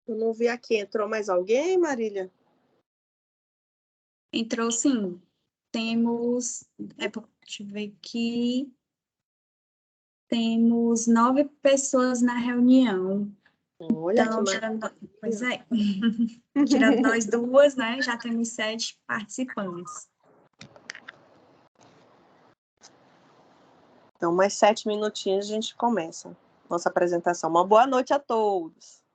Eu não vi aqui. Entrou mais alguém, Marília? Entrou sim. Temos. Deixa eu ver aqui. Temos 9 pessoas na reunião. Olha que Então, pois maravilha. é, tirando nós duas, né? Já temos 7 participantes. Então, mais 7 minutinhos a gente começa nossa apresentação. Uma boa noite a todos.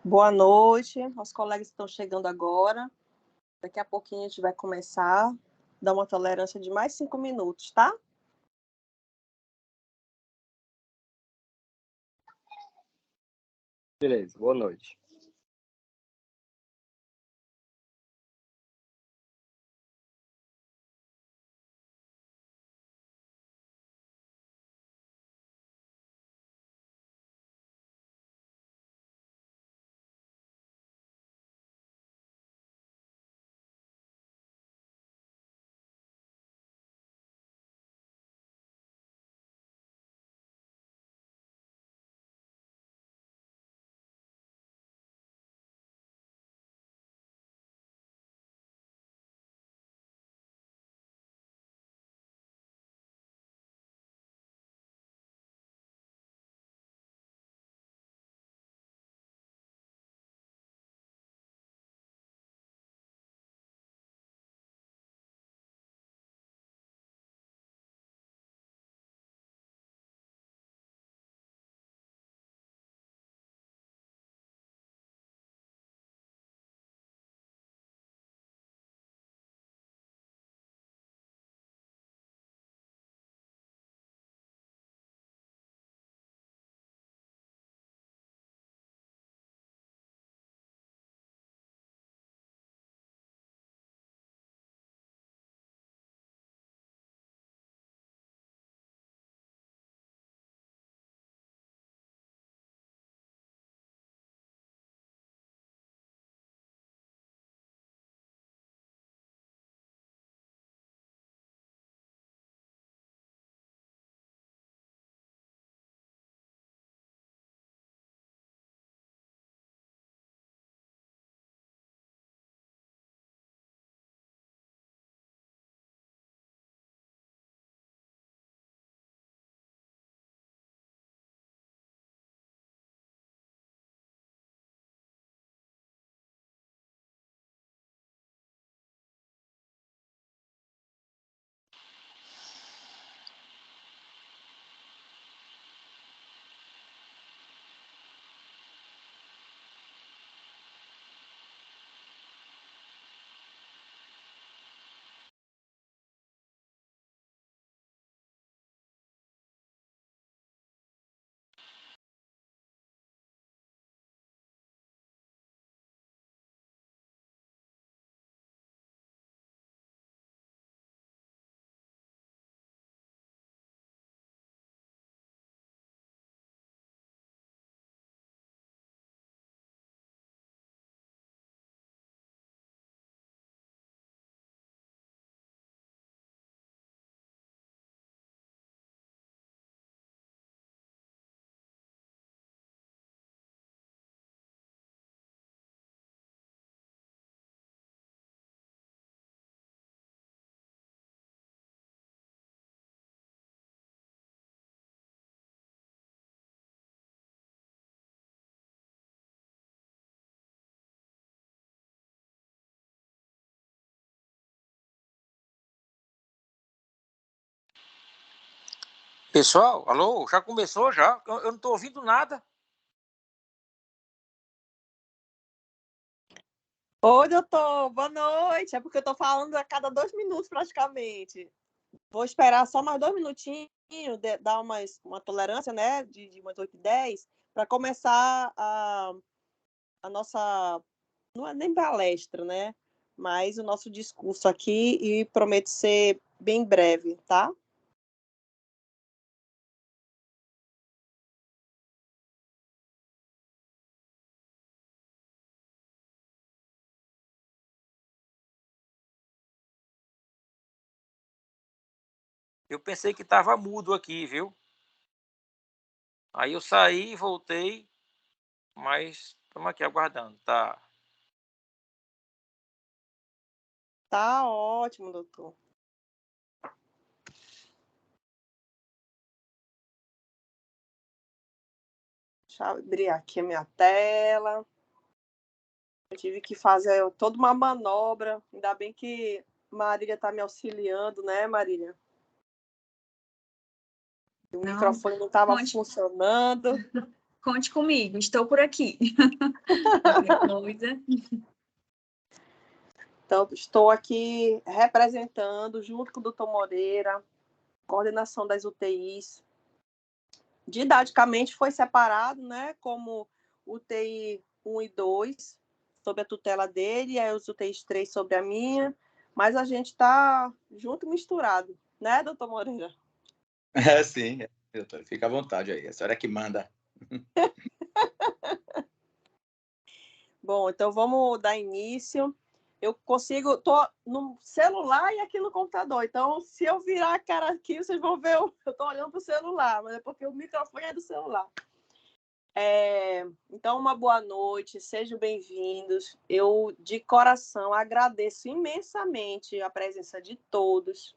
Boa noite. Os colegas estão chegando agora. Daqui a pouquinho a gente vai começar. Dá uma tolerância de mais 5 minutos, tá? Beleza, boa noite. Pessoal, alô, já começou já? Eu não estou ouvindo nada. Oi, doutor, boa noite. É porque eu estou falando a cada 2 minutos praticamente. Vou esperar só mais 2 minutinhos, dar uma tolerância, né, de umas 8 e 10, para começar a nossa, não é nem palestra, né, mas o nosso discurso aqui, e prometo ser bem breve, tá? Eu pensei que estava mudo aqui, viu? Aí eu saí e voltei, mas estamos aqui aguardando, tá? Tá ótimo, doutor. Deixa eu abrir aqui a minha tela. Eu tive que fazer toda uma manobra. Ainda bem que Marília está me auxiliando, né, Marília? O microfone não estava funcionando. Conte comigo, estou por aqui. Qualquer coisa. Então, estou aqui representando, junto com o doutor Moreira, coordenação das UTIs. Didaticamente foi separado, né, como UTI 1 e 2, sob a tutela dele, e aí os UTIs 3 sobre a minha, mas a gente está junto e misturado, né, doutor Moreira? Sim, doutor, fica à vontade aí, a senhora é que manda. Bom, então vamos dar início. Eu consigo, tô no celular e aqui no computador. Então, se eu virar a cara aqui, vocês vão ver, eu estou olhando para o celular, mas é porque o microfone é do celular. Então, uma boa noite, sejam bem-vindos. Eu, de coração, agradeço imensamente a presença de todos,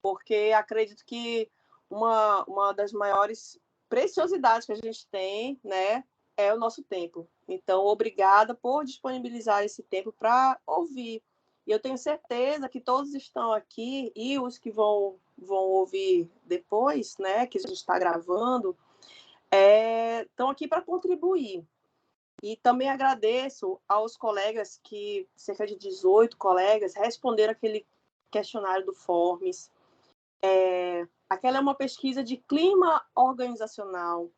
porque acredito que uma das maiores preciosidades que a gente tem, né, é o nosso tempo. Então, obrigada por disponibilizar esse tempo para ouvir. E eu tenho certeza que todos estão aqui, e os que vão ouvir depois, né, que a gente está gravando, estão aqui para contribuir. E também agradeço aos colegas que, cerca de 18 colegas, responderam aquele questionário do Forms. Aquela é uma pesquisa de clima organizacional.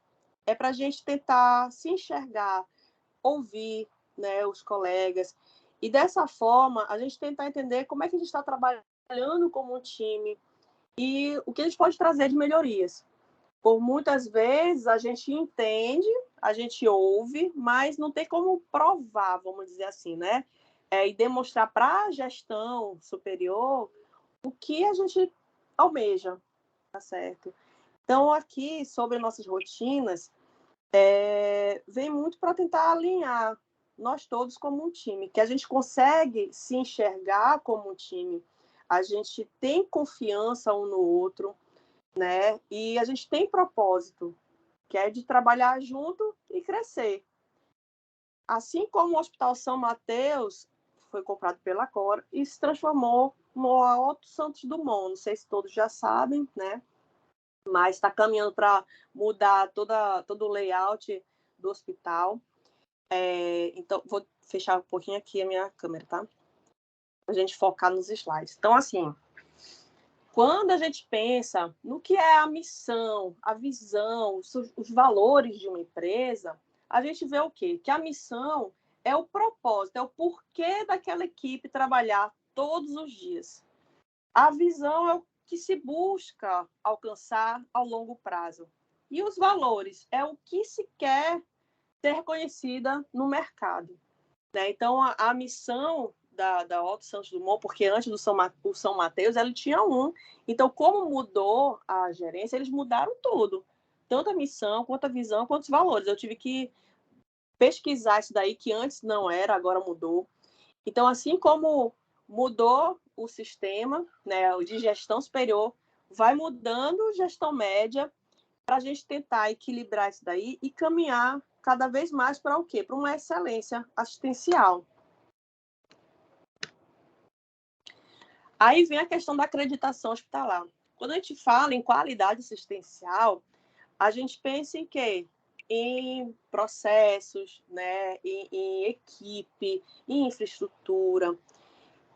É para a gente tentar se enxergar, ouvir, né, os colegas. E dessa forma, a gente tentar entender como é que a gente está trabalhando como um time e o que a gente pode trazer de melhorias. Por muitas vezes a gente entende, a gente ouve, mas não tem como provar, vamos dizer assim, né? E demonstrar para a gestão superior o que a gente almeja, tá certo? Então, aqui, sobre nossas rotinas, vem muito para tentar alinhar nós todos como um time, que a gente consegue se enxergar como um time, a gente tem confiança um no outro, né? E a gente tem propósito, que é de trabalhar junto e crescer. Assim como o Hospital São Mateus foi comprado pela Cora e se transformou no Otto Santos Dumont, não sei se todos já sabem, né? Mas está caminhando para mudar todo o layout do hospital. Então, vou fechar um pouquinho aqui a minha câmera, tá? Para a gente focar nos slides. Então, assim, quando a gente pensa no que é a missão, a visão, os valores de uma empresa, a gente vê o quê? Que a missão é o propósito, é o porquê daquela equipe trabalhar todos os dias. A visão é o que se busca alcançar ao longo prazo. E os valores é o que se quer ser reconhecida no mercado, né? Então, a missão da Otto Santos Dumont, porque antes do São Mateus, ela tinha um. Então, como mudou a gerência, eles mudaram tudo. Tanto a missão, quanto a visão, quanto os valores. Eu tive que pesquisar isso daí, que antes não era, agora mudou. Então, assim como mudou o sistema, né, o de gestão superior, vai mudando gestão média para a gente tentar equilibrar isso daí e caminhar cada vez mais para o quê? Para uma excelência assistencial. Aí vem a questão da acreditação hospitalar. Quando a gente fala em qualidade assistencial, a gente pensa em quê? Em processos, né? Em equipe, em infraestrutura.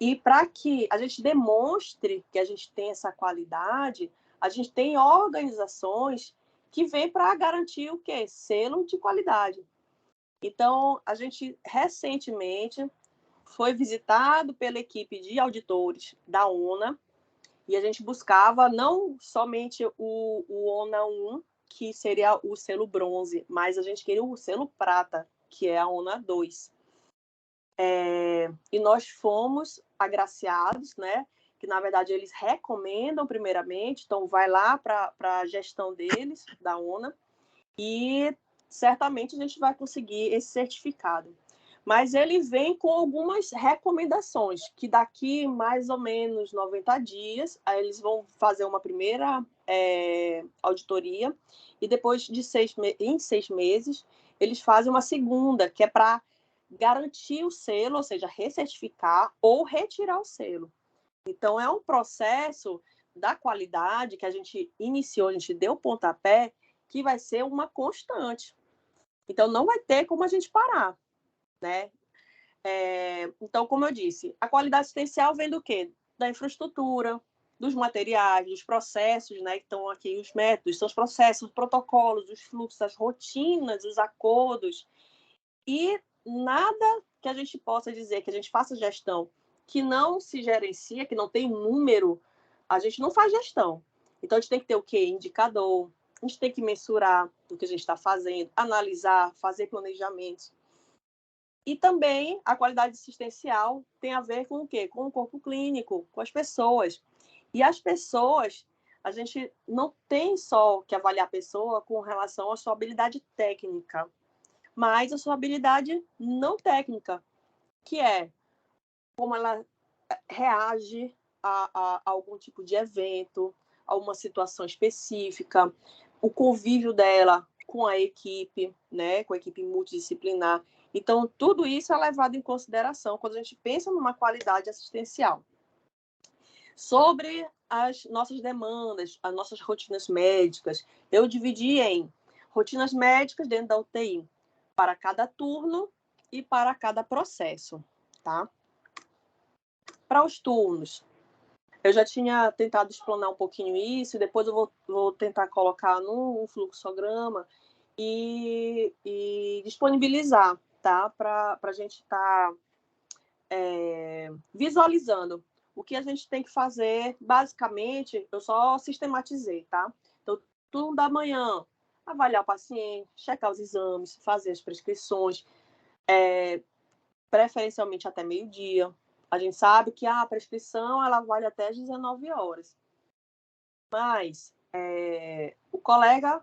E para que a gente demonstre que a gente tem essa qualidade, a gente tem organizações que vêm para garantir o quê? Selo de qualidade. Então, a gente recentemente foi visitado pela equipe de auditores da ONA e a gente buscava não somente o ONA 1, que seria o selo bronze, mas a gente queria o selo prata, que é a ONA 2. E nós fomos agraciados, né? Que na verdade eles recomendam primeiramente, então vai lá para a gestão deles, da ONA, e certamente a gente vai conseguir esse certificado. Mas ele vem com algumas recomendações, que daqui mais ou menos 90 dias, aí eles vão fazer uma primeira auditoria, e depois de 6 meses, eles fazem uma segunda, que é para garantir o selo, ou seja, recertificar ou retirar o selo. Então, é um processo da qualidade que a gente iniciou, a gente deu o pontapé, que vai ser uma constante. Então, não vai ter como a gente parar, né? Então, como eu disse, a qualidade assistencial vem do quê? Da infraestrutura, dos materiais, dos processos, né? Que estão aqui, os métodos, são os processos, os protocolos, os fluxos, as rotinas, os acordos. E nada que a gente possa dizer que a gente faça gestão que não se gerencia, que não tem número, a gente não faz gestão. Então, a gente tem que ter o quê? Indicador, a gente tem que mensurar o que a gente está fazendo, analisar, fazer planejamentos. E também a qualidade assistencial tem a ver com o quê? Com o corpo clínico, com as pessoas. E as pessoas, a gente não tem só que avaliar a pessoa com relação à sua habilidade técnica, mas a sua habilidade não técnica, que é como ela reage a algum tipo de evento, a uma situação específica, o convívio dela com a equipe, né, com a equipe multidisciplinar. Então, tudo isso é levado em consideração quando a gente pensa numa qualidade assistencial. Sobre as nossas demandas, as nossas rotinas médicas, eu dividi em rotinas médicas dentro da UTI, para cada turno e para cada processo, tá? Para os turnos, eu já tinha tentado explanar um pouquinho isso, e depois eu vou tentar colocar num fluxograma e disponibilizar, tá? Para a gente estar visualizando o que a gente tem que fazer. Basicamente, eu só sistematizei, tá? Então, turno da manhã, avaliar o paciente, checar os exames, fazer as prescrições, preferencialmente até meio-dia. A gente sabe que a prescrição ela vale até às 19 horas. Mas o colega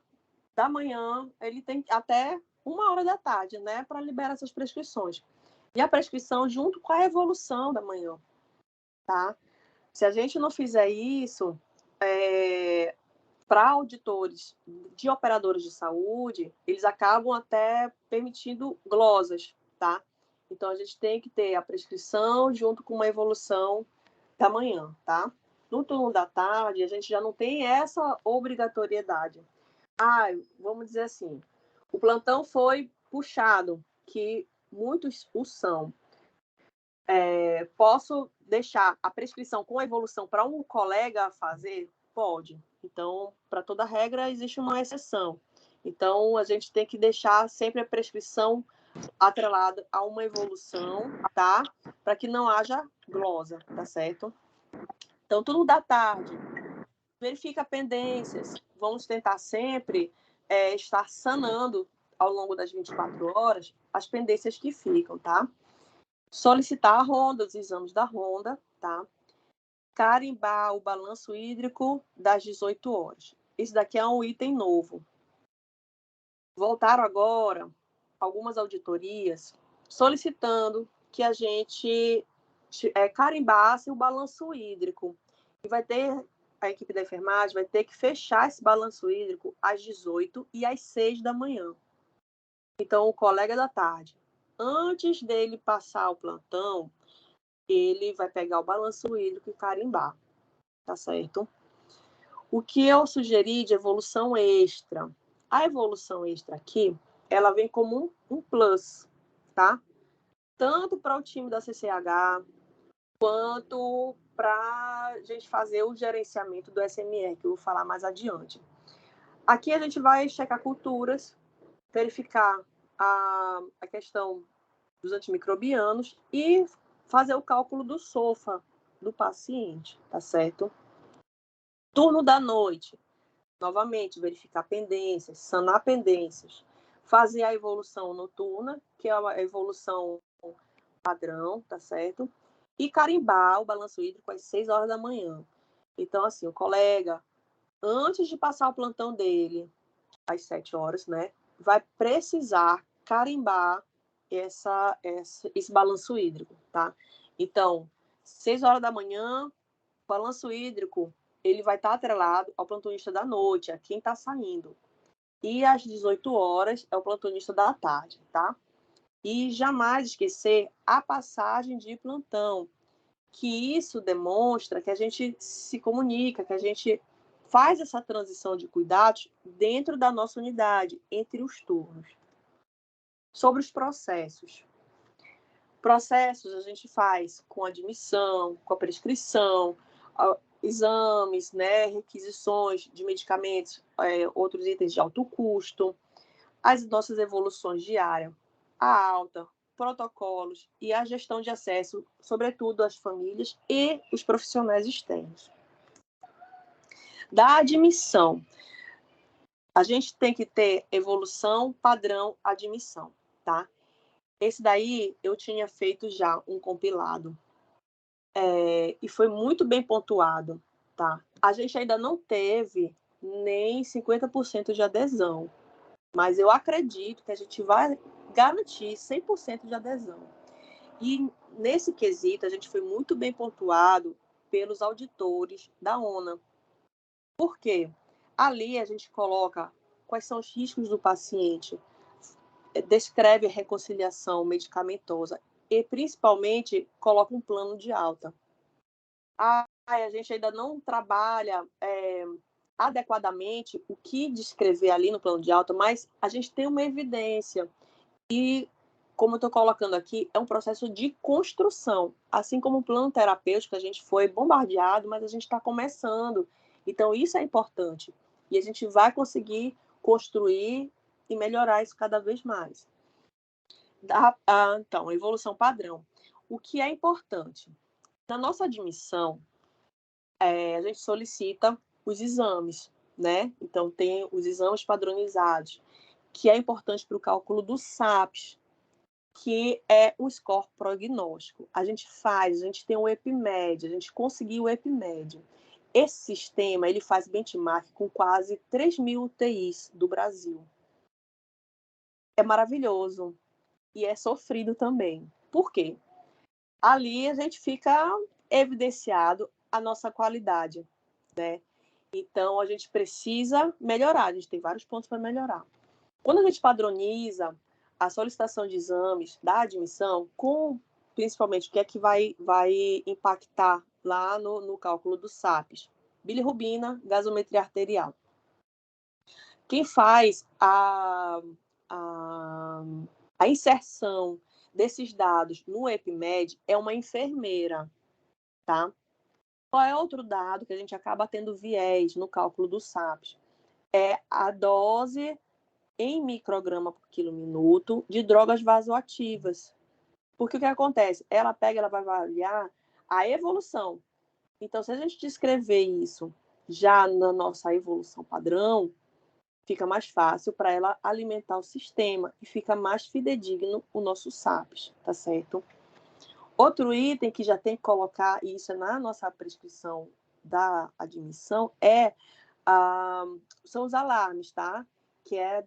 da manhã, ele tem até 1 hora da tarde, né, para liberar essas prescrições. E a prescrição junto com a evolução da manhã, tá? Se a gente não fizer isso, para auditores de operadores de saúde, eles acabam até permitindo glosas, tá? Então, a gente tem que ter a prescrição junto com uma evolução da manhã, tá? No turno da tarde, a gente já não tem essa obrigatoriedade. Vamos dizer assim, o plantão foi puxado, que muitos o são. Posso deixar a prescrição com evolução para um colega fazer? Pode. Então, para toda regra, existe uma exceção. Então, a gente tem que deixar sempre a prescrição atrelada a uma evolução, tá? Para que não haja glosa, tá certo? Então, turno da tarde, verifica pendências. Vamos tentar sempre estar sanando ao longo das 24 horas as pendências que ficam, tá? Solicitar a ronda, os exames da ronda, tá? Carimbar o balanço hídrico das 18 horas. Isso daqui é um item novo. Voltaram agora algumas auditorias solicitando que a gente carimbasse o balanço hídrico. E vai ter, a equipe da enfermagem vai ter que fechar esse balanço hídrico às 18 e às 6 da manhã. Então, o colega da tarde, antes dele passar o plantão, ele vai pegar o balanço hídrico e carimbar, tá certo? O que eu sugeri de evolução extra? A evolução extra aqui, ela vem como um plus, tá? Tanto para o time da CCH, quanto para a gente fazer o gerenciamento do SMR, que eu vou falar mais adiante. Aqui a gente vai checar culturas, verificar a questão dos antimicrobianos e fazer o cálculo do SOFA do paciente, tá certo? Turno da noite, novamente, verificar pendências, sanar pendências, fazer a evolução noturna, que é a evolução padrão, tá certo? E carimbar o balanço hídrico às 6 horas da manhã. Então, assim, o colega, antes de passar o plantão dele, às 7 horas, né, vai precisar carimbar esse balanço hídrico, tá? Então, 6 horas da manhã, o balanço hídrico, ele vai estar atrelado ao plantonista da noite, a quem está saindo. E às 18 horas é o plantonista da tarde, tá? E jamais esquecer a passagem de plantão, que isso demonstra que a gente se comunica, que a gente faz essa transição de cuidados dentro da nossa unidade, entre os turnos. Sobre os processos. Processos a gente faz com admissão, com a prescrição, exames, né, requisições de medicamentos, outros itens de alto custo, as nossas evoluções diárias, a alta, protocolos e a gestão de acesso, sobretudo às famílias e os profissionais externos. Da admissão, a gente tem que ter evolução, padrão, admissão, tá? Esse daí eu tinha feito já um compilado e foi muito bem pontuado, tá? A gente ainda não teve nem 50% de adesão, mas eu acredito que a gente vai garantir 100% de adesão. E nesse quesito a gente foi muito bem pontuado pelos auditores da ONA. Por quê? Ali a gente coloca quais são os riscos do paciente, descreve a reconciliação medicamentosa e, principalmente, coloca um plano de alta. A gente ainda não trabalha adequadamente o que descrever ali no plano de alta, mas a gente tem uma evidência. E, como eu estou colocando aqui, é um processo de construção. Assim como o plano terapêutico, a gente foi bombardeado, mas a gente está começando. Então, isso é importante. E a gente vai conseguir construir e melhorar isso cada vez mais. Então, evolução padrão. O que é importante? Na nossa admissão, a gente solicita os exames, né? Então, tem os exames padronizados, que é importante para o cálculo do SAPS, que é um score prognóstico. A gente tem o EpiMed, a gente conseguiu o EpiMed. Esse sistema, ele faz benchmark com quase 3.000 UTIs do Brasil. É maravilhoso e é sofrido também. Por quê? Ali a gente fica evidenciado a nossa qualidade, né? Então, a gente precisa melhorar, a gente tem vários pontos para melhorar. Quando a gente padroniza a solicitação de exames da admissão, com principalmente o que é que vai impactar lá no cálculo do SAPS, bilirrubina, gasometria arterial. Quem faz a inserção desses dados no EpiMed é uma enfermeira, tá? Qual é outro dado que a gente acaba tendo viés no cálculo do SAPS? É a dose em micrograma por quilo minuto de drogas vasoativas. Porque o que acontece? Ela vai avaliar a evolução. Então, se a gente descrever isso já na nossa evolução padrão, fica mais fácil para ela alimentar o sistema e fica mais fidedigno o nosso SAPS, tá certo? Outro item que já tem que colocar, e isso é na nossa prescrição da admissão, são os alarmes, tá? Que é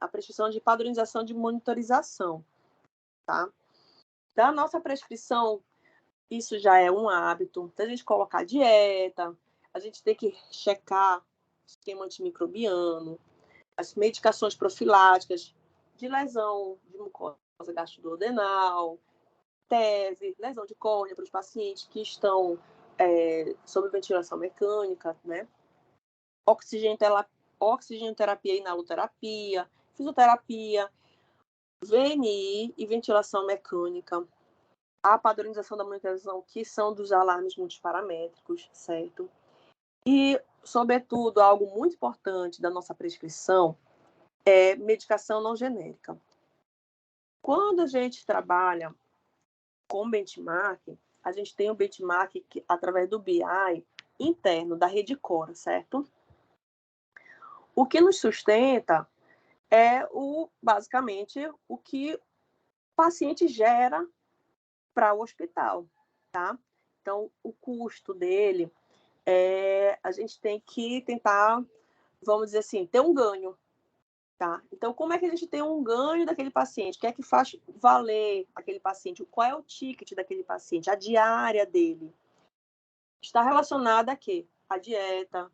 a prescrição de padronização de monitorização, tá? Da nossa prescrição, isso já é um hábito. Então, a gente colocar dieta, a gente tem que checar o esquema antimicrobiano, as medicações profiláticas de lesão de mucosa gastroduodenal, TEV, lesão de córnea para os pacientes que estão sobre ventilação mecânica, né? Oxigenoterapia e inaloterapia, fisioterapia, VNI e ventilação mecânica, a padronização da monitorização, que são dos alarmes multiparamétricos, certo? E, sobretudo, algo muito importante da nossa prescrição é medicação não genérica. Quando a gente trabalha com benchmark, a gente tem o benchmark através do BI interno da rede Cora, certo? O que nos sustenta é basicamente o que o paciente gera para o hospital, tá? Então, o custo dele, a gente tem que tentar, vamos dizer assim, ter um ganho, tá? Então, como é que a gente tem um ganho daquele paciente? O que é que faz valer aquele paciente? Qual é o ticket daquele paciente? A diária dele está relacionada a quê? A dieta,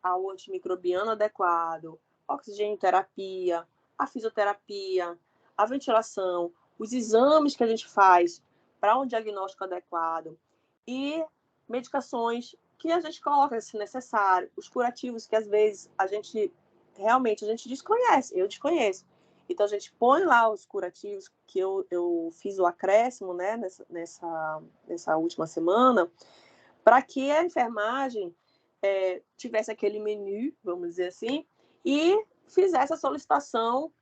ao antimicrobiano adequado, oxigenoterapia, a fisioterapia, a ventilação, os exames que a gente faz para um diagnóstico adequado e medicações que a gente coloca, se necessário, os curativos que às vezes a gente desconhece, eu desconheço. Então a gente põe lá os curativos que eu fiz o acréscimo, né, nessa última semana, para que a enfermagem tivesse aquele menu, vamos dizer assim, e fizesse a solicitação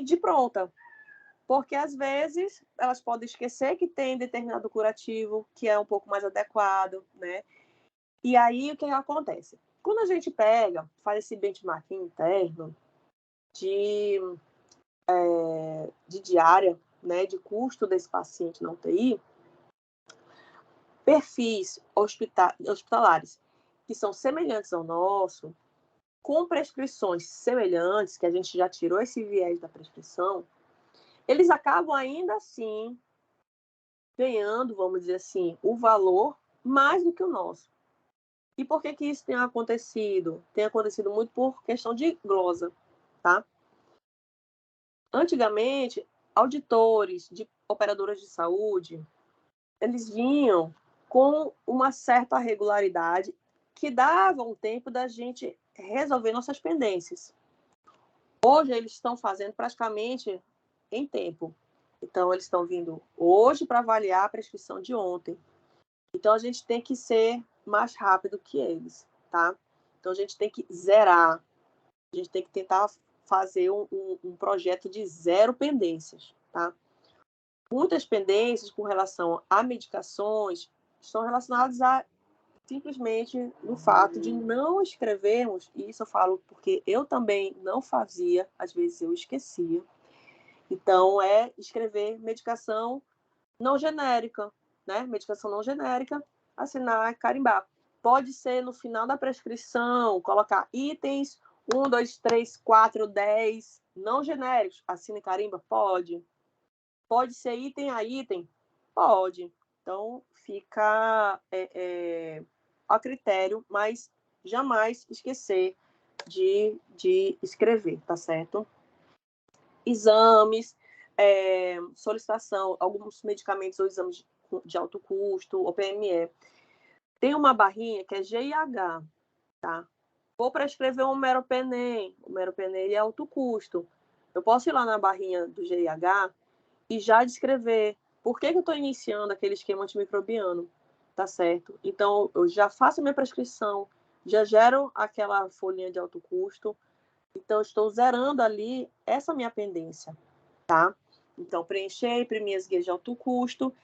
de pronta. Porque, às vezes, elas podem esquecer que tem determinado curativo que é um pouco mais adequado, né? E aí, o que acontece? Quando a gente faz esse benchmarking interno de diária, né, de custo desse paciente na UTI, perfis hospitalares que são semelhantes ao nosso, com prescrições semelhantes, que a gente já tirou esse viés da prescrição, eles acabam ainda assim ganhando, vamos dizer assim, o valor mais do que o nosso. E por que isso tem acontecido? Tem acontecido muito por questão de glosa, tá? Antigamente, auditores de operadoras de saúde, eles vinham com uma certa regularidade que dava um tempo da gente resolver nossas pendências. Hoje, eles estão fazendo praticamente em tempo. Então, eles estão vindo hoje para avaliar a prescrição de ontem. Então, a gente tem que ser mais rápido que eles, tá? Então, a gente tem que zerar. A gente tem que tentar fazer um projeto de 0 pendências, tá? Muitas pendências com relação a medicações estão relacionadas a simplesmente no fato de não escrevermos, e isso eu falo porque eu também não fazia, às vezes eu esquecia. Então, escrever medicação não genérica, né? Medicação não genérica, assinar, carimbar. Pode ser no final da prescrição, colocar itens 1, 2, 3, 4, 10, não genéricos, assina e carimba? Pode. Pode ser item a item? Pode. Então, fica a critério, mas jamais esquecer de escrever, tá certo? Exames, solicitação, alguns medicamentos ou exames de alto custo, ou PME. Tem uma barrinha que é GIH, tá? Vou prescrever um meropenem. O meropenem é alto custo. Eu posso ir lá na barrinha do GIH e já descrever por que eu estou iniciando aquele esquema antimicrobiano, tá certo? Então, eu já faço a minha prescrição, já gero aquela folhinha de alto custo, então, estou zerando ali essa minha pendência, tá? Então, preencher, imprimir as guias de alto custo.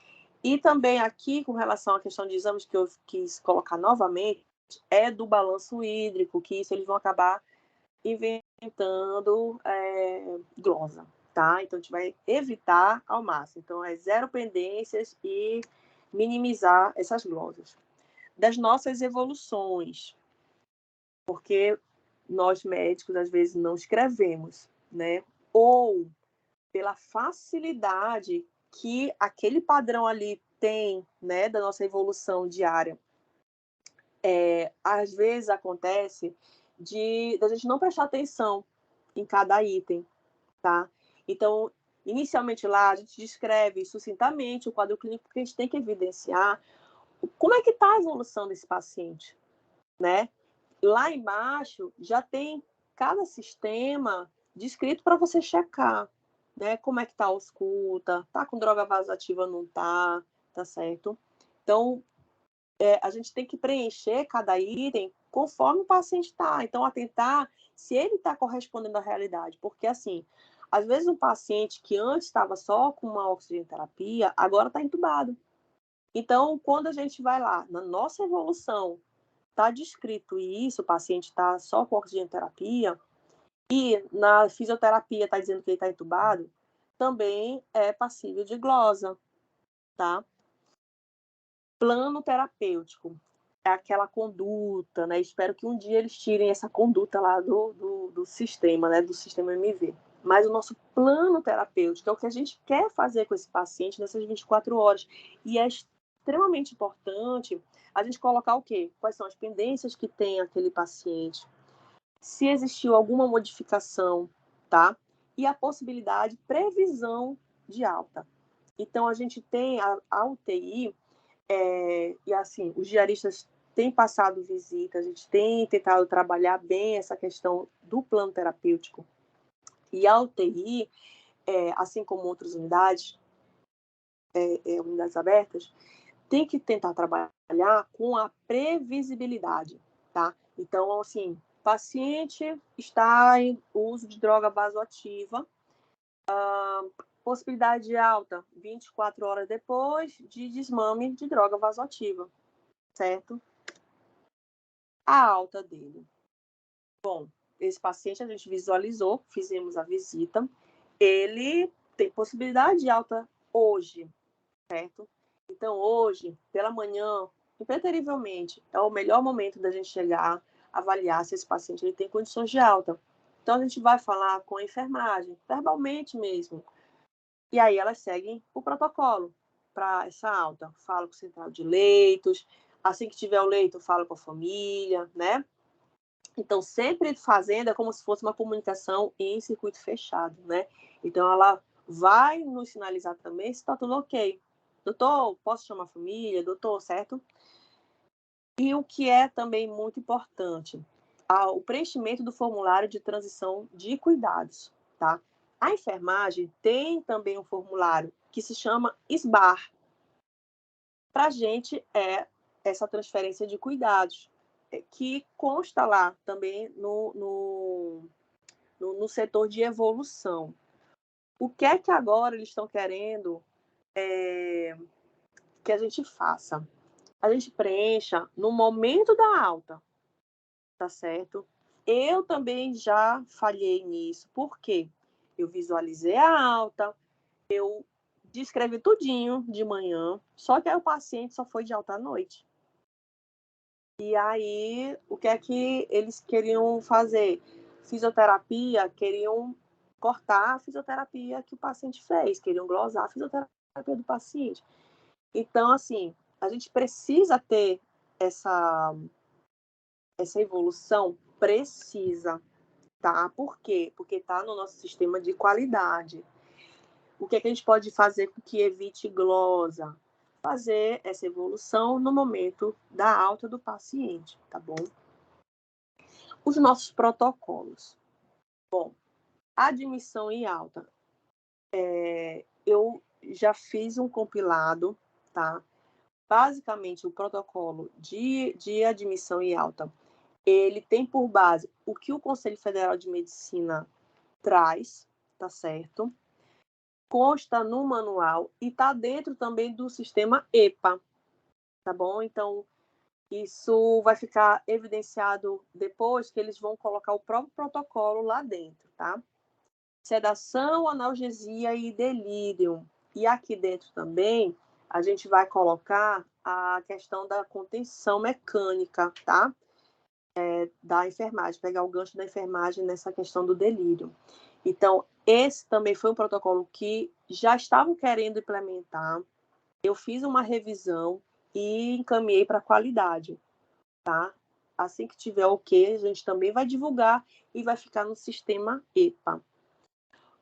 E também aqui, com relação à questão de exames que eu quis colocar novamente, é do balanço hídrico, que isso eles vão acabar inventando glosa, tá? Então, a gente vai evitar ao máximo. Então, 0 pendências e minimizar essas glosas. Das nossas evoluções, porque nós médicos, às vezes, não escrevemos, né? Ou pela facilidade que aquele padrão ali tem, né, da nossa evolução diária. Às vezes acontece da gente não prestar atenção em cada item, tá? Então, inicialmente lá, a gente descreve sucintamente o quadro clínico, porque a gente tem que evidenciar como é que está a evolução desse paciente, né? Lá embaixo já tem cada sistema descrito para você checar, né? Como é que está a ausculta, tá com droga vasoativa ou não tá certo? Então, a gente tem que preencher cada item conforme o paciente está. Então, atentar se ele está correspondendo à realidade. Porque, assim, às vezes um paciente que antes estava só com uma oxigenoterapia, agora está entubado. Então, quando a gente vai lá, na nossa evolução, está descrito isso, o paciente está só com oxigenoterapia, e na fisioterapia está dizendo que ele está entubado, também é passível de glosa, tá? Plano terapêutico é aquela conduta, né? Espero que um dia eles tirem essa conduta lá do sistema, né? Do sistema MV. Mas o nosso plano terapêutico é o que a gente quer fazer com esse paciente nessas 24 horas. E é extremamente importante a gente colocar o quê? Quais são as pendências que tem aquele paciente, se existiu alguma modificação, tá? E a possibilidade, previsão de alta. Então, a gente tem a UTI, e assim, os diaristas têm passado visita, a gente tem tentado trabalhar bem essa questão do plano terapêutico. E a UTI, assim como outras unidades, unidades abertas, tem que tentar trabalhar com a previsibilidade, tá? Então, assim, paciente está em uso de droga vasoativa, possibilidade alta, 24 horas depois de desmame de droga vasoativa, certo? A alta dele. Bom, esse paciente a gente visualizou, fizemos a visita, ele tem possibilidade de alta hoje, certo? Então, hoje, pela manhã, impreterivelmente, é o melhor momento da gente chegar, avaliar se esse paciente ele tem condições de alta. Então, a gente vai falar com a enfermagem, verbalmente mesmo. E aí, elas seguem o protocolo para essa alta. Fala com o central de leitos, assim que tiver o leito, fala com a família, né? Então, sempre fazendo é como se fosse uma comunicação em circuito fechado, né? Então, ela vai nos sinalizar também se está tudo ok. Doutor, posso chamar a família? Doutor, certo? E o que é também muito importante, o preenchimento do formulário de transição de cuidados, tá? A enfermagem tem também um formulário que se chama SBAR. Para a gente é essa transferência de cuidados, que consta lá também no setor de evolução. O que é que agora eles estão querendo que a gente faça? A gente preencha no momento da alta, tá certo? Eu também já falhei nisso. Por quê? Eu visualizei a alta, eu descrevi tudinho de manhã, só que aí o paciente só foi de alta à noite. E aí, o que é que eles queriam fazer? Fisioterapia, queriam cortar a fisioterapia que o paciente fez, queriam glosar a fisioterapia do paciente. Então, assim, a gente precisa ter essa evolução, precisa, tá? Por quê? Porque está no nosso sistema de qualidade. O que é que a gente pode fazer com que evite glosa? Fazer essa evolução no momento da alta do paciente, tá bom? Os nossos protocolos. Bom, admissão em alta. Eu já fiz um compilado, tá? Basicamente, o protocolo de admissão em alta, ele tem por base o que o Conselho Federal de Medicina traz, tá certo? Consta no manual e tá dentro também do sistema EPA, tá bom? Então, isso vai ficar evidenciado depois que eles vão colocar o próprio protocolo lá dentro, tá? Sedação, analgesia e delírio. E aqui dentro também a gente vai colocar a questão da contenção mecânica, tá? Da enfermagem, pegar o gancho da enfermagem nessa questão do delírio. Então, esse também foi um protocolo que já estavam querendo implementar. Eu fiz uma revisão e encaminhei para a qualidade, tá? Assim que tiver ok, a gente também vai divulgar e vai ficar no sistema EPA.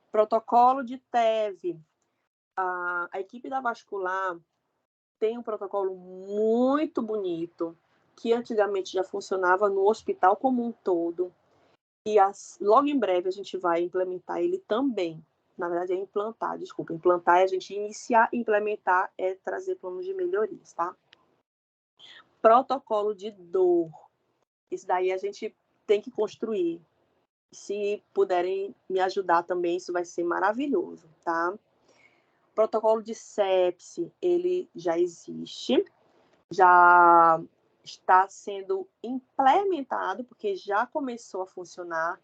Protocolo de TEV. A equipe da vascular, tem um protocolo muito bonito, que antigamente já funcionava no hospital como um todo, e logo em breve a gente vai implementar ele também. Na verdade, é implantar, desculpa. Implantar é a gente iniciar, implementar é trazer planos de melhorias, tá? Protocolo de dor. Isso daí a gente tem que construir. Se puderem me ajudar também, isso vai ser maravilhoso, tá? Protocolo de sepse, ele já existe, já está sendo implementado, porque já começou a funcionar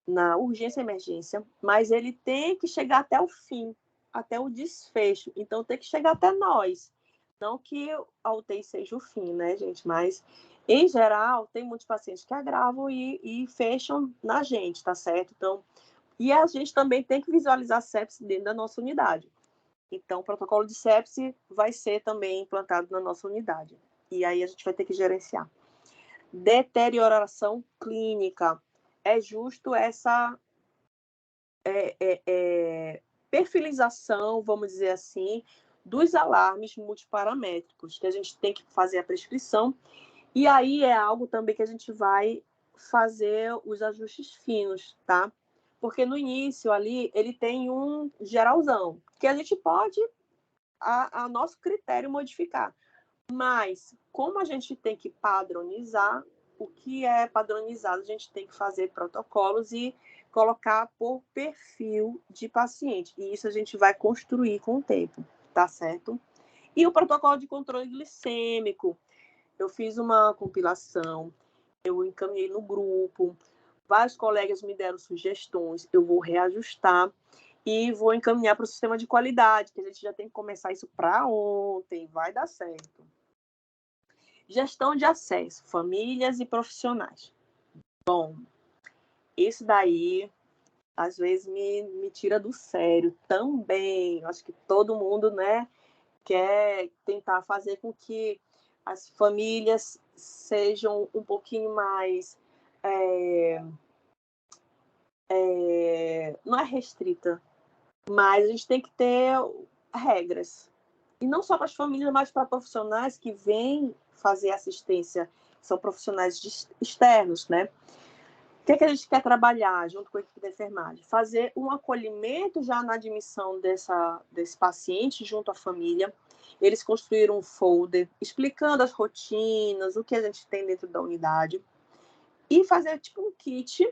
na urgência e emergência, mas ele tem que chegar até o fim, até o desfecho. Então, tem que chegar até nós. Não que a UTI seja o fim, né, gente? Mas, em geral, tem muitos pacientes que agravam e fecham na gente, tá certo? Então, e a gente também tem que visualizar sepse dentro da nossa unidade. Então, o protocolo de sepse vai ser também implantado na nossa unidade. E aí a gente vai ter que gerenciar. Deterioração clínica. É justo essa perfilização, vamos dizer assim, dos alarmes multiparamétricos, que a gente tem que fazer a prescrição. E aí é algo também que a gente vai fazer os ajustes finos, tá? Porque no início ali, ele tem um geralzão, que a gente pode, a nosso critério, modificar. Mas, como a gente tem que padronizar, o que é padronizado, a gente tem que fazer protocolos e colocar por perfil de paciente. E isso a gente vai construir com o tempo, tá certo? E o protocolo de controle glicêmico. Eu fiz uma compilação, eu encaminhei no grupo, vários colegas me deram sugestões, eu vou reajustar e vou encaminhar para o sistema de qualidade, que a gente já tem que começar isso para ontem, vai dar certo. Gestão de acesso, famílias e profissionais. Bom, isso daí, às vezes, me tira do sério também. Acho que todo mundo, né, quer tentar fazer com que as famílias sejam um pouquinho mais... não é restrita, mas a gente tem que ter regras. E não só para as famílias, mas para profissionais que vêm fazer assistência, são profissionais externos, né? O que é que a gente quer trabalhar junto com a equipe da enfermagem? Fazer um acolhimento já na admissão desse paciente junto à família. Eles construíram um folder explicando as rotinas, o que a gente tem dentro da unidade. E fazer tipo um kit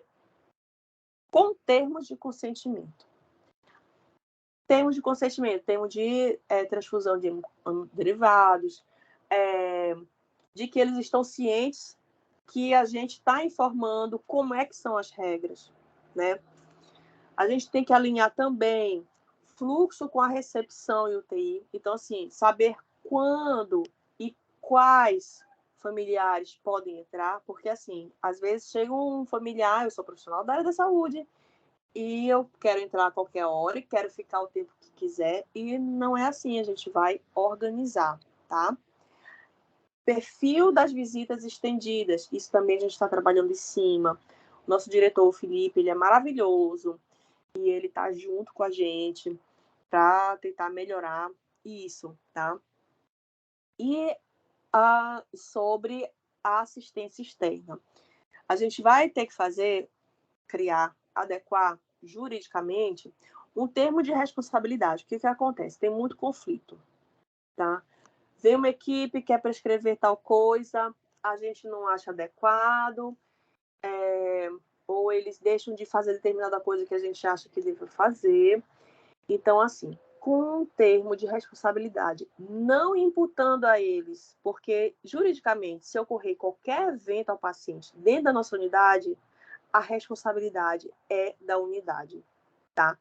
com termos de consentimento. Termos de consentimento, termos de transfusão de derivados, de que eles estão cientes que a gente está informando como é que são as regras, né? A gente tem que alinhar também fluxo com a recepção e UTI. Então, assim, saber quando e quais familiares podem entrar, porque, assim, às vezes chega um familiar, eu sou profissional da área da saúde, e eu quero entrar a qualquer hora e quero ficar o tempo que quiser, e não é assim, a gente vai organizar, tá? Perfil das visitas estendidas, isso também a gente está trabalhando em cima. O nosso diretor, o Felipe, ele é maravilhoso e ele está junto com a gente para tentar melhorar isso, tá? E sobre a assistência externa. A gente vai ter que criar, adequar juridicamente um termo de responsabilidade. O que acontece? Tem muito conflito, tá? Vem uma equipe, quer prescrever tal coisa, a gente não acha adequado, ou eles deixam de fazer determinada coisa que a gente acha que deve fazer. Então, assim, com um termo de responsabilidade, não imputando a eles, porque juridicamente, se ocorrer qualquer evento ao paciente dentro da nossa unidade, a responsabilidade é da unidade, tá?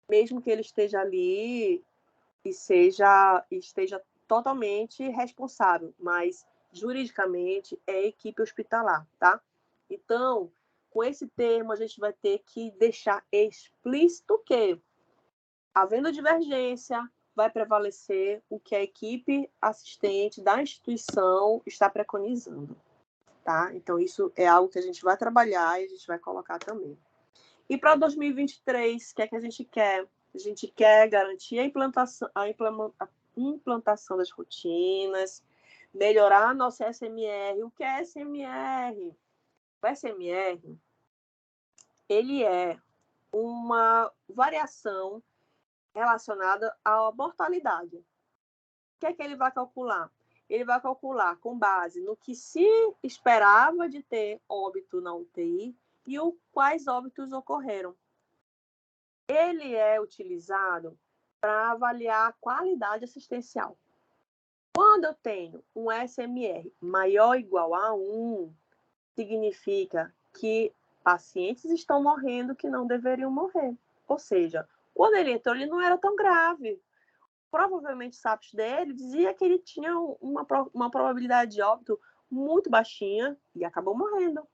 Mesmo que ele esteja ali e esteja totalmente responsável, mas juridicamente é equipe hospitalar, tá? Então, com esse termo, a gente vai ter que deixar explícito que, havendo divergência, vai prevalecer o que a equipe assistente da instituição está preconizando, tá? Então, isso é algo que a gente vai trabalhar e a gente vai colocar também. E para 2023, o que é que a gente quer? A gente quer garantir implantação das rotinas, melhorar nosso SMR. O que é SMR? O SMR, ele é uma variação relacionada à mortalidade. O que é que ele vai calcular? Ele vai calcular com base no que se esperava de ter óbito na UTI e quais óbitos ocorreram. Ele é utilizado para avaliar a qualidade assistencial. Quando eu tenho um SMR maior ou igual a 1, significa que pacientes estão morrendo que não deveriam morrer. Ou seja, quando ele entrou, ele não era tão grave. Provavelmente o SAPS dele dizia que ele tinha uma probabilidade de óbito muito baixinha e acabou morrendo.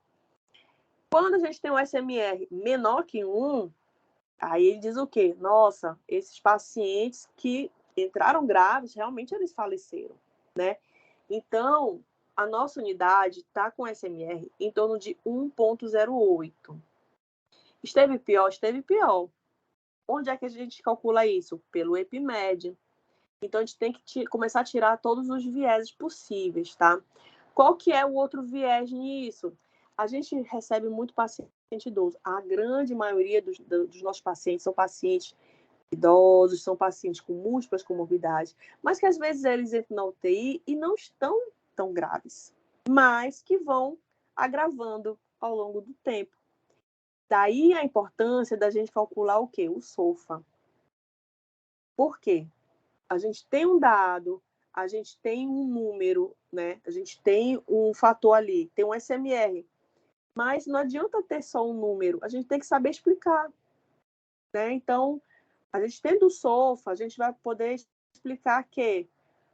Quando a gente tem um SMR menor que 1, aí ele diz o quê? Nossa, esses pacientes que entraram graves, realmente eles faleceram, né? Então, a nossa unidade está com SMR em torno de 1,08. Esteve pior? Esteve pior. Onde é que a gente calcula isso? Pelo EpiMed. Então, a gente tem que começar a tirar todos os vieses possíveis, tá? Qual que é o outro viés nisso? A gente recebe muito paciente idoso. A grande maioria dos nossos pacientes são pacientes idosos, são pacientes com múltiplas comorbidades, mas que às vezes eles entram na UTI e não estão tão graves, mas que vão agravando ao longo do tempo. Daí a importância da gente calcular o quê? O SOFA. Por quê? A gente tem um dado, a gente tem um número, né? A gente tem um fator ali, tem um SMR, mas não adianta ter só um número, a gente tem que saber explicar, né? Então, a gente tendo o SOFA, a gente vai poder explicar que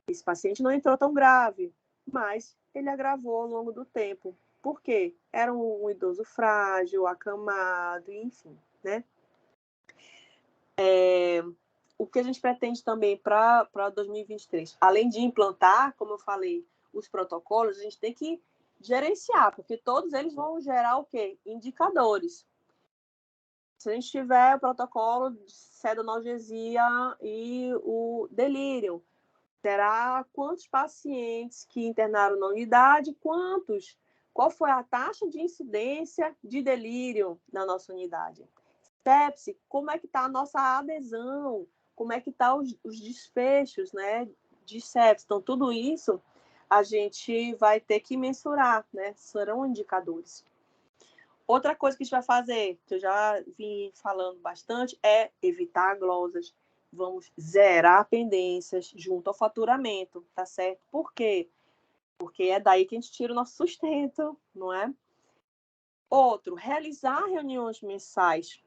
esse paciente não entrou tão grave, mas ele agravou ao longo do tempo. Por quê? Era um idoso frágil, acamado, enfim, né? O que a gente pretende também para 2023, além de implantar, como eu falei, os protocolos, a gente tem que gerenciar, porque todos eles vão gerar o quê? Indicadores. Se a gente tiver o protocolo de sedonalgesia e o delírio, terá quantos pacientes que internaram na unidade, qual foi a taxa de incidência de delírio na nossa unidade. Sepse, como é que está a nossa adesão, como é que estão os desfechos, né, de sepse. Então, tudo isso a gente vai ter que mensurar, né, serão indicadores. Outra coisa que a gente vai fazer, que eu já vim falando bastante, é evitar glosas. Vamos zerar pendências junto ao faturamento, tá certo? Por quê? Porque é daí que a gente tira o nosso sustento, não é? Outro, realizar reuniões mensais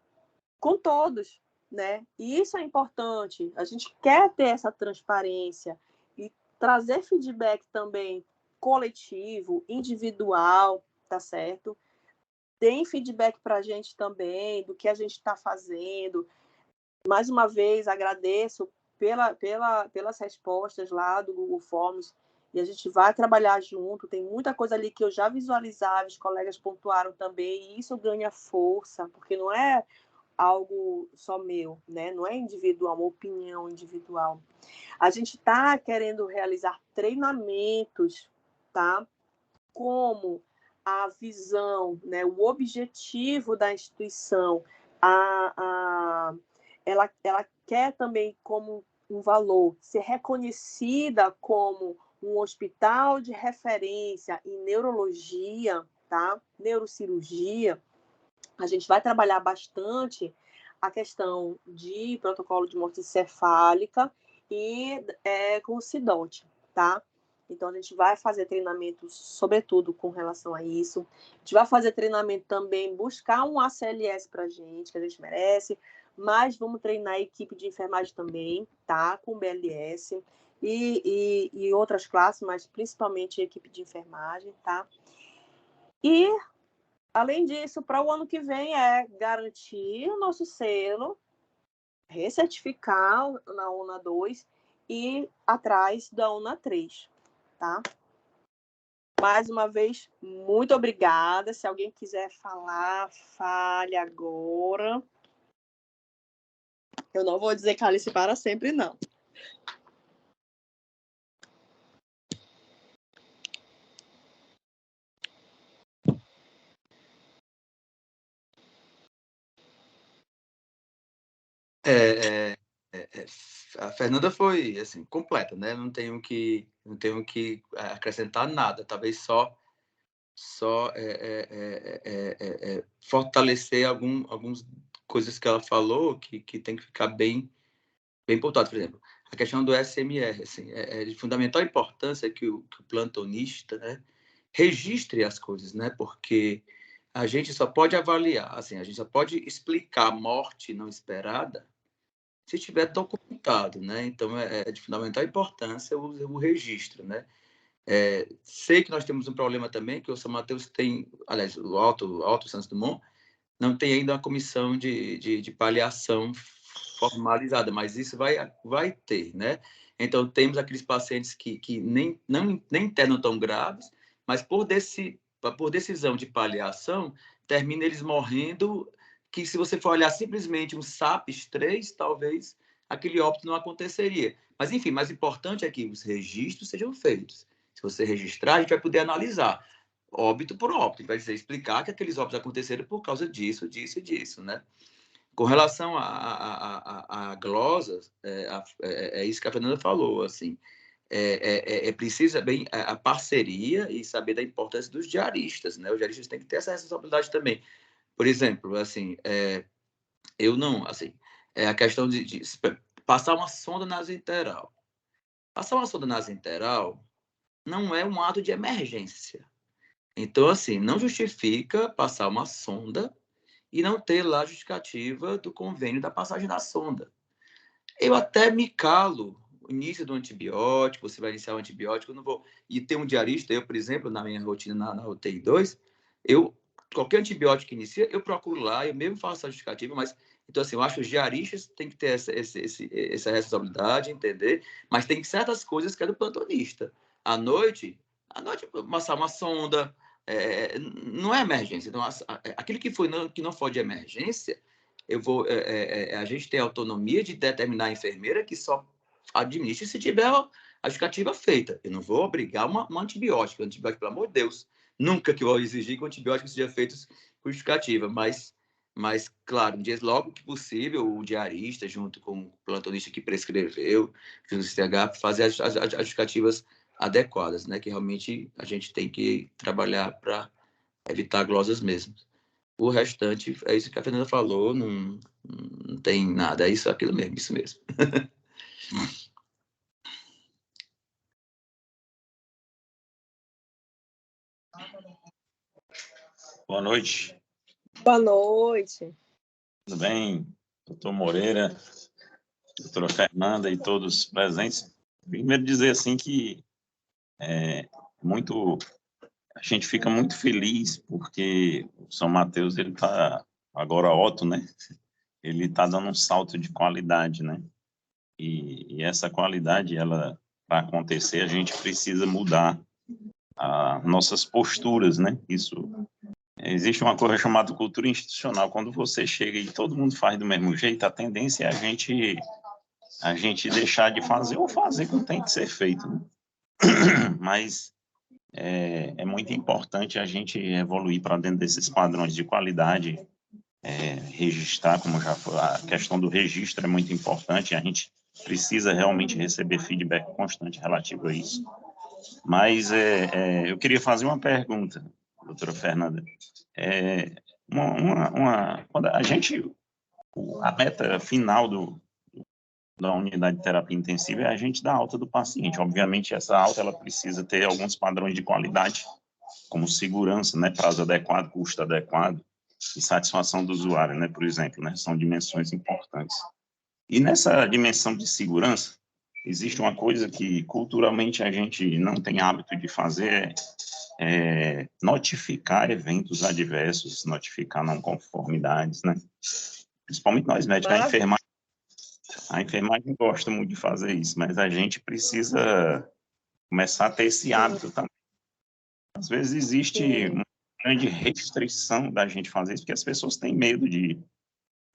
com todos, né? E isso é importante. A gente quer ter essa transparência e trazer feedback também coletivo, individual, tá certo? Deem feedback para a gente também do que a gente está fazendo. Mais uma vez, agradeço pelas respostas lá do Google Forms e a gente vai trabalhar junto. Tem muita coisa ali que eu já visualizava, os colegas pontuaram também, e isso ganha força, porque não é algo só meu, né? Não é individual, uma opinião individual. A gente está querendo realizar treinamentos, tá? Como a visão, né? O objetivo da instituição, ela quer também como um valor ser reconhecida como um hospital de referência em neurologia, tá? Neurocirurgia. A gente vai trabalhar bastante a questão de protocolo de morte encefálica e com o CIDOT, tá? Então, a gente vai fazer treinamentos, sobretudo, com relação a isso. A gente vai fazer treinamento também, buscar um ACLS para a gente, que a gente merece, mas vamos treinar a equipe de enfermagem também, tá? Com BLS e outras classes, mas principalmente a equipe de enfermagem, tá? E além disso, para o ano que vem é garantir o nosso selo, recertificar na UNA 2 e atrás da UNA 3, tá? Mais uma vez, muito obrigada. Se alguém quiser falar, fale agora. Eu não vou dizer cale-se para sempre, não. É, é, a Fernanda foi assim completa, né? Não tenho que acrescentar nada. Talvez só fortalecer algumas coisas que ela falou que tem que ficar bem pontuado. Por exemplo, a questão do SMR, assim, é de fundamental importância que o plantonista, né, registre as coisas, né? Porque a gente só pode avaliar, assim, a gente só pode explicar a morte não esperada se estiver documentado, né? Então, é de fundamental importância o registro, né? Sei que nós temos um problema também, que o São Mateus tem, aliás, o Alto Santos Dumont, não tem ainda uma comissão de paliação formalizada, mas isso vai ter, né? Então, temos aqueles pacientes que nem internam tão graves, mas por decisão de paliação, termina eles morrendo, que se você for olhar simplesmente um SAPS 3, talvez aquele óbito não aconteceria. Mas, enfim, mais importante é que os registros sejam feitos. Se você registrar, a gente vai poder analisar óbito por óbito, vai dizer, explicar que aqueles óbitos aconteceram por causa disso, disso e disso, né? Com relação a glosas, é isso que a Fernanda falou, assim, precisa bem a parceria e saber da importância dos diaristas, né? Os diaristas têm que ter essa responsabilidade também. Por exemplo, assim, eu não, assim, a questão de passar uma sonda nasointeral. Passar uma sonda nasointeral não é um ato de emergência. Então, assim, não justifica passar uma sonda e não ter lá a justificativa do convênio da passagem da sonda. Eu até me calo o início do antibiótico, você vai iniciar o antibiótico, eu não vou... E tem um diarista, eu, por exemplo, na minha rotina na UTI 2, qualquer antibiótico que inicia, eu procuro lá, eu mesmo faço a justificativa, mas... Então, assim, eu acho que os diaristas têm que ter essa responsabilidade, entender, mas tem certas coisas que é do plantonista. À noite passar uma sonda, não é emergência. Então, aquilo que não for de emergência, a gente tem autonomia de determinar a enfermeira que só administre se tiver a justificativa feita. Eu não vou obrigar um antibiótico, pelo amor de Deus. Nunca que eu vou exigir que o antibiótico seja feito com justificativa, mas claro, logo que possível, o diarista, junto com o plantonista que prescreveu, junto ao CTH, fazer as justificativas adequadas, né? Que realmente a gente tem que trabalhar para evitar glosas mesmo. O restante é isso que a Fernanda falou, não tem nada, é isso, aquilo mesmo, isso mesmo. Boa noite. Boa noite. Tudo bem, doutor Moreira, doutora Fernanda e todos presentes? Primeiro dizer assim que a gente fica muito feliz porque o São Mateus, ele está, agora Otto, né? Ele está dando um salto de qualidade, né? E essa qualidade, ela, para acontecer, a gente precisa mudar as nossas posturas, né? Existe uma coisa chamada cultura institucional. Quando você chega e todo mundo faz do mesmo jeito, a tendência é a gente deixar de fazer ou fazer como tem que ser feito, né? Mas é muito importante a gente evoluir para dentro desses padrões de qualidade, registrar, como já foi, a questão do registro é muito importante, a gente precisa realmente receber feedback constante relativo a isso. Mas eu queria fazer uma pergunta, doutora Fernanda. Quando a meta final da unidade de terapia intensiva é a gente dar alta do paciente. Obviamente, essa alta ela precisa ter alguns padrões de qualidade, como segurança, né, prazo adequado, custo adequado e satisfação do usuário, né, por exemplo, né, são dimensões importantes. E nessa dimensão de segurança, existe uma coisa que culturalmente a gente não tem hábito de fazer, notificar eventos adversos, notificar não conformidades, né? Principalmente nós médicos, a enfermagem gosta muito de fazer isso, mas a gente precisa começar a ter esse hábito também. Às vezes existe uma grande restrição da gente fazer isso, porque as pessoas têm medo de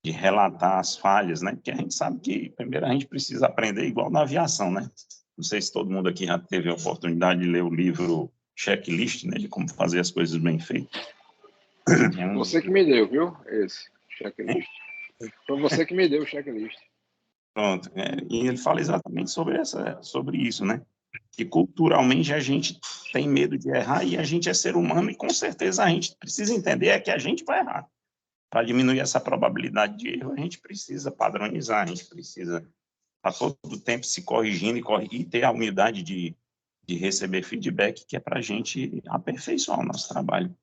relatar as falhas, né? Porque a gente sabe que, primeiro, a gente precisa aprender igual na aviação, né? Não sei se todo mundo aqui já teve a oportunidade de ler o livro Checklist, né? De como fazer as coisas bem feitas. Você que me deu, viu? Esse checklist. Foi você que me deu o checklist. Pronto. E ele fala exatamente sobre isso, né? Que culturalmente a gente tem medo de errar e a gente é ser humano e com certeza a gente precisa entender que a gente vai errar. Para diminuir essa probabilidade de erro, a gente precisa padronizar, a gente precisa a todo tempo se corrigindo e ter a humildade de receber feedback, que é para a gente aperfeiçoar o nosso trabalho.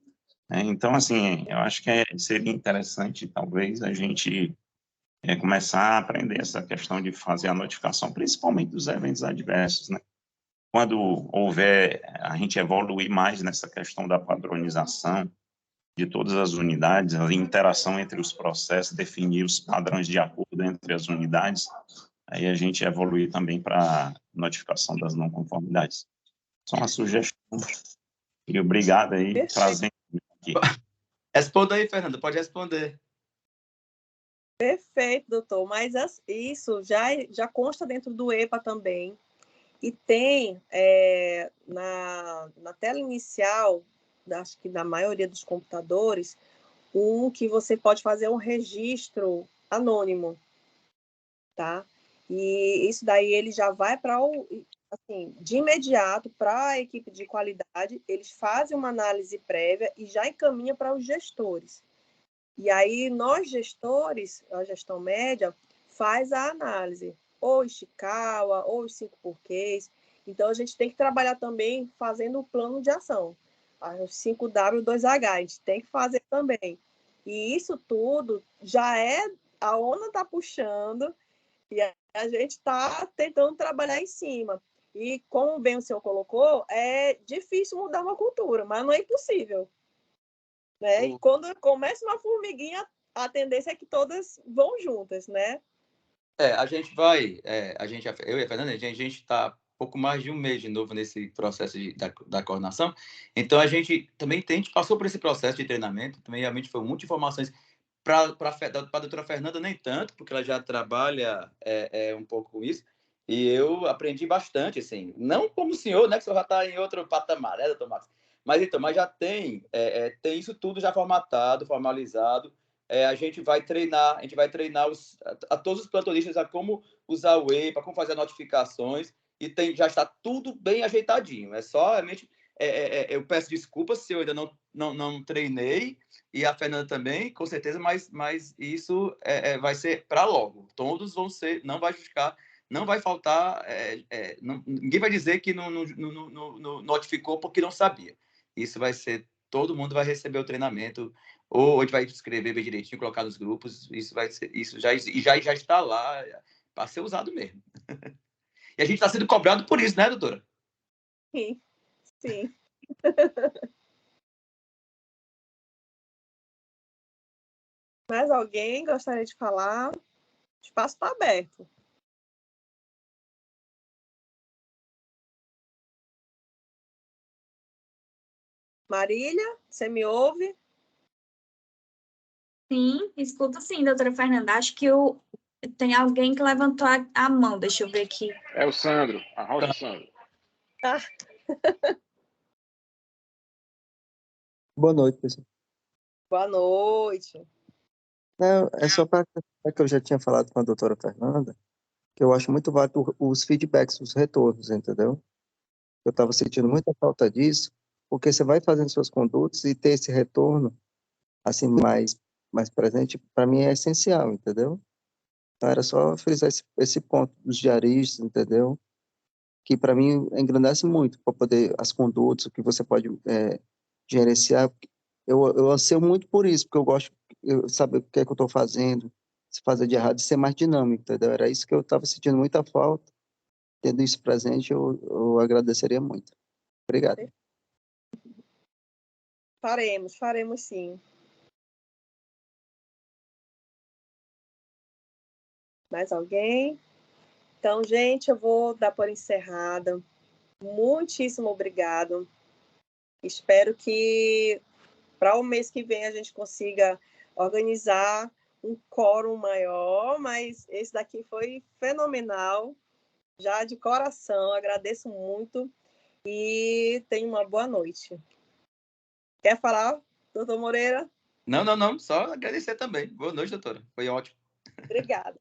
Então, assim, eu acho que seria interessante, talvez, a gente começar a aprender essa questão de fazer a notificação, principalmente dos eventos adversos, né? Quando houver, a gente evoluir mais nessa questão da padronização de todas as unidades, a interação entre os processos, definir os padrões de acordo entre as unidades, aí a gente evoluir também para notificação das não conformidades. Só uma sugestão. E obrigado aí, Perfeito. trazendo aqui. Responda aí, Fernanda, pode responder. Perfeito, doutor. Mas isso já consta dentro do EPA também. E tem na tela inicial, acho que da maioria dos computadores, que você pode fazer um registro anônimo, tá? E isso daí ele já vai para assim, de imediato para a equipe de qualidade, eles fazem uma análise prévia e já encaminha para os gestores. E aí nós gestores, a gestão média, faz a análise, ou Ishikawa, ou os 5 porquês. Então a gente tem que trabalhar também fazendo o plano de ação. Os 5W2H, a gente tem que fazer também. E isso tudo já a onda está puxando e a gente está tentando trabalhar em cima. E como bem o senhor colocou, é difícil mudar uma cultura, mas não é impossível. Né? E quando começa uma formiguinha, a tendência é que todas vão juntas, né? A gente vai, eu e a Fernanda, a gente está pouco mais de um mês de novo nesse processo da coordenação. Então, a gente passou por esse processo de treinamento, também realmente foi muitas informações. Para a doutora Fernanda, nem tanto, porque ela já trabalha um pouco com isso, e eu aprendi bastante, assim, não como o senhor, né, que o senhor já está em outro patamar, né, doutor Marcos? Mas já tem isso tudo já formatado, formalizado. A gente vai treinar a todos os plantonistas a como usar o EPA, como fazer notificações, e já está tudo bem ajeitadinho. É só, realmente, eu peço desculpas se eu ainda não treinei, e a Fernanda também, com certeza, mas isso vai ser para logo. Todos vão ser, não vai ficar, não vai faltar, ninguém vai dizer que não notificou porque não sabia. Isso vai ser, todo mundo vai receber o treinamento, ou a gente vai escrever bem direitinho, colocar nos grupos, isso já está lá para ser usado mesmo. E a gente está sendo cobrado por isso, né, doutora? Sim, sim. Mais alguém gostaria de falar? O espaço está aberto. Marília, você me ouve? Sim, escuta sim, doutora Fernanda. Acho que tem alguém que levantou a mão. Deixa eu ver aqui. É o Sandro, a Rocha Sandro. Ah. Boa noite, pessoal. Boa noite. Não, é só para que eu já tinha falado com a doutora Fernanda, que eu acho muito válido os feedbacks, os retornos, entendeu? Eu estava sentindo muita falta disso, porque você vai fazendo seus condutos e ter esse retorno, assim, mais presente, para mim é essencial, entendeu? Então, era só frisar esse ponto dos diaristas, entendeu? Que para mim engrandece muito, para poder, as condutas, o que você pode gerenciar. Eu anseio muito por isso, porque eu gosto de saber o que é que eu estou fazendo, se fazer de errado, e ser mais dinâmico, entendeu? Era isso que eu estava sentindo muita falta. Tendo isso presente, eu agradeceria muito. Obrigado. Faremos sim. Mais alguém? Então, gente, eu vou dar por encerrada. Muitíssimo obrigado. Espero que para o mês que vem a gente consiga organizar um quórum maior, mas esse daqui foi fenomenal. Já de coração, agradeço muito e tenha uma boa noite. Quer falar, doutor Moreira? Não, só agradecer também. Boa noite, doutora. Foi ótimo. Obrigada.